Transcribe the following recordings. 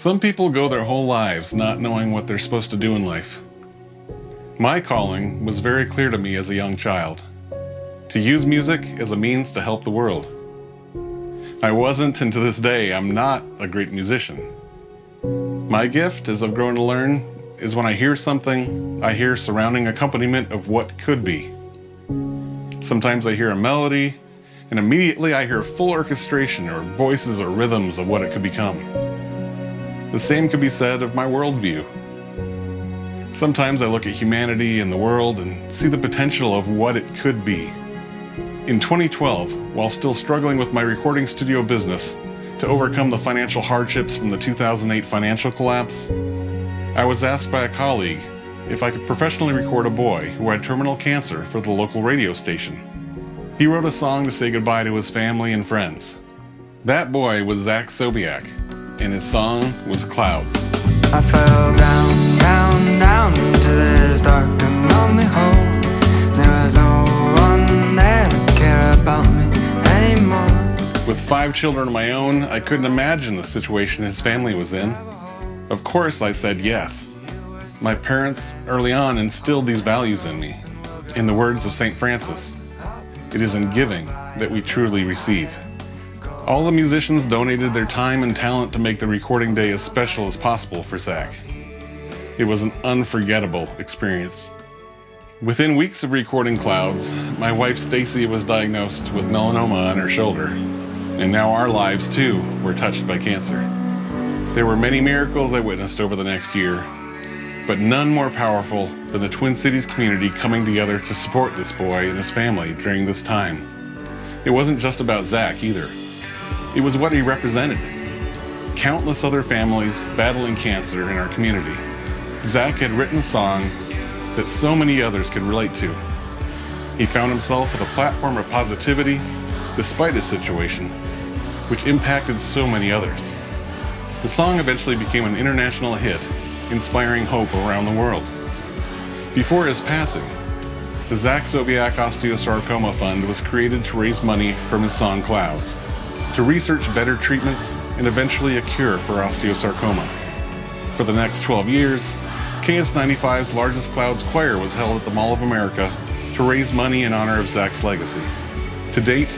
Some people go their whole lives not knowing what they're supposed to do in life. My calling was very clear to me as a young child: to use music as a means to help the world. I wasn't, and to this day, I'm not a great musician. My gift, as I've grown to learn, is when I hear something, I hear surrounding accompaniment of what could be. Sometimes I hear a melody, and immediately I hear full orchestration or voices or rhythms of what it could become. The same could be said of my worldview. Sometimes I look at humanity and the world and see the potential of what it could be. In 2012, while still struggling with my recording studio business to overcome the financial hardships from the 2008 financial collapse, I was asked by a colleague if I could professionally record a boy who had terminal cancer for the local radio station. He wrote a song to say goodbye to his family and friends. That boy was Zach Sobiak, and his song was Clouds. I fell down, down, down into this dark and lonely hole. There was no one there to care about me anymore. With 5 children of my own, I couldn't imagine the situation his family was in. Of course, I said yes. My parents early on instilled these values in me. In the words of St. Francis, it is in giving that we truly receive. All the musicians donated their time and talent to make the recording day as special as possible for Zach. It was an unforgettable experience. Within weeks of recording Clouds, my wife Stacy was diagnosed with melanoma on her shoulder, and now our lives too were touched by cancer. There were many miracles I witnessed over the next year, but none more powerful than the Twin Cities community coming together to support this boy and his family during this time. It wasn't just about Zach either. It was what he represented. Countless other families battling cancer in our community. Zach had written a song that so many others could relate to. He found himself with a platform of positivity despite his situation, which impacted so many others. The song eventually became an international hit, inspiring hope around the world. Before his passing, the Zach Sobiak Osteosarcoma Fund was created to raise money from his song Clouds, to research better treatments and eventually a cure for osteosarcoma. For the next 12 years, KS95's largest Clouds choir was held at the Mall of America to raise money in honor of Zach's legacy. To date,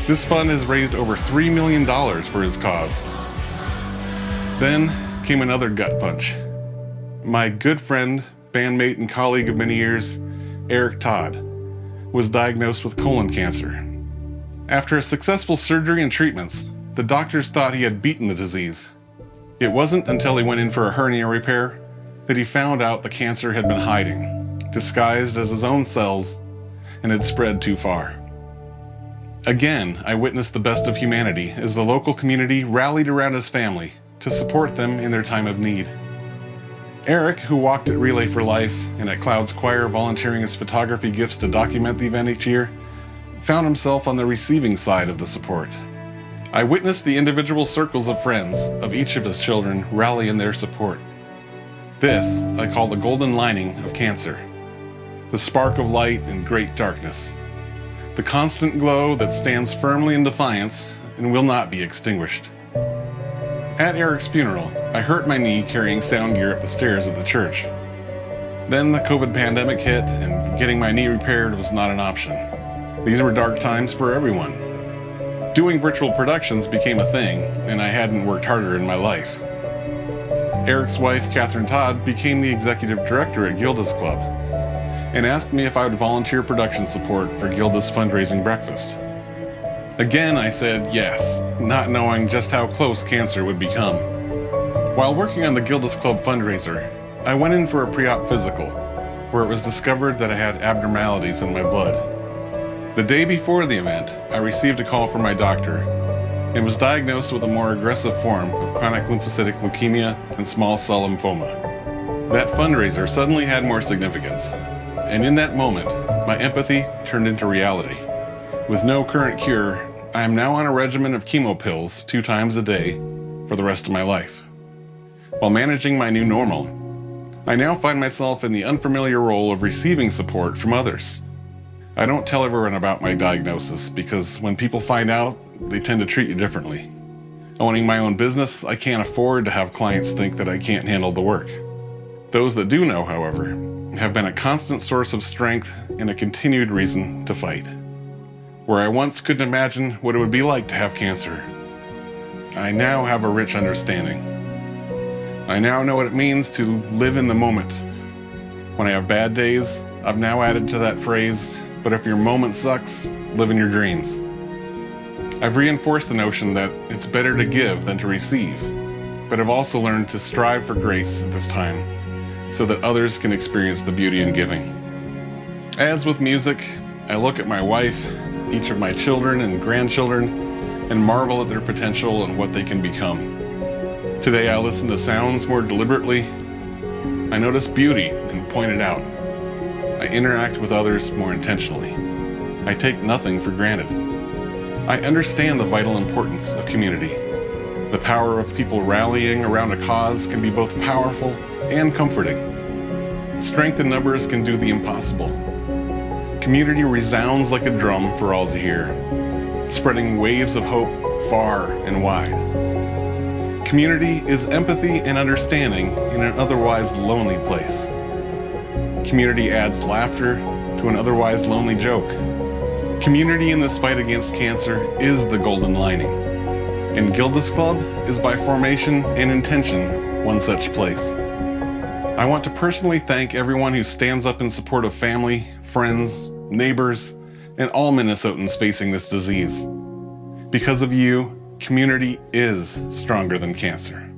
this fund has raised over $3 million for his cause. Then came another gut punch. My good friend, bandmate, and colleague of many years, Eric Todd, was diagnosed with colon cancer. After a successful surgery and treatments, the doctors thought he had beaten the disease. It wasn't until he went in for a hernia repair that he found out the cancer had been hiding, disguised as his own cells, and had spread too far. Again, I witnessed the best of humanity as the local community rallied around his family to support them in their time of need. Eric, who walked at Relay for Life and at Clouds Choir volunteering his photography gifts to document the event each year, found himself on the receiving side of the support. I witnessed the individual circles of friends of each of his children rally in their support. This I call the golden lining of cancer, the spark of light in great darkness, the constant glow that stands firmly in defiance and will not be extinguished. At Eric's funeral, I hurt my knee carrying sound gear up the stairs of the church. Then the COVID pandemic hit, and getting my knee repaired was not an option. These were dark times for everyone. Doing virtual productions became a thing, and I hadn't worked harder in my life. Eric's wife, Catherine Todd, became the executive director at Gilda's Club and asked me if I would volunteer production support for Gilda's fundraising breakfast. Again, I said yes, not knowing just how close cancer would become. While working on the Gilda's Club fundraiser, I went in for a pre-op physical, where it was discovered that I had abnormalities in my blood. The day before the event, I received a call from my doctor and was diagnosed with a more aggressive form of chronic lymphocytic leukemia and small cell lymphoma. That fundraiser suddenly had more significance, and in that moment, my empathy turned into reality. With no current cure, I am now on a regimen of chemo pills 2 times a day for the rest of my life. While managing my new normal, I now find myself in the unfamiliar role of receiving support from others. I don't tell everyone about my diagnosis because when people find out, they tend to treat you differently. Owning my own business, I can't afford to have clients think that I can't handle the work. Those that do know, however, have been a constant source of strength and a continued reason to fight. Where I once couldn't imagine what it would be like to have cancer, I now have a rich understanding. I now know what it means to live in the moment. When I have bad days, I've now added to that phrase, but if your moment sucks, live in your dreams. I've reinforced the notion that it's better to give than to receive, but I've also learned to strive for grace at this time so that others can experience the beauty in giving. As with music, I look at my wife, each of my children and grandchildren, and marvel at their potential and what they can become. Today I listen to sounds more deliberately. I notice beauty and point it out. I interact with others more intentionally. I take nothing for granted. I understand the vital importance of community. The power of people rallying around a cause can be both powerful and comforting. Strength in numbers can do the impossible. Community resounds like a drum for all to hear, spreading waves of hope far and wide. Community is empathy and understanding in an otherwise lonely place. Community adds laughter to an otherwise lonely joke. Community in this fight against cancer is the golden lining, and Gilda's Club is by formation and intention one such place. I want to personally thank everyone who stands up in support of family, friends, neighbors, and all Minnesotans facing this disease. Because of you, community is stronger than cancer.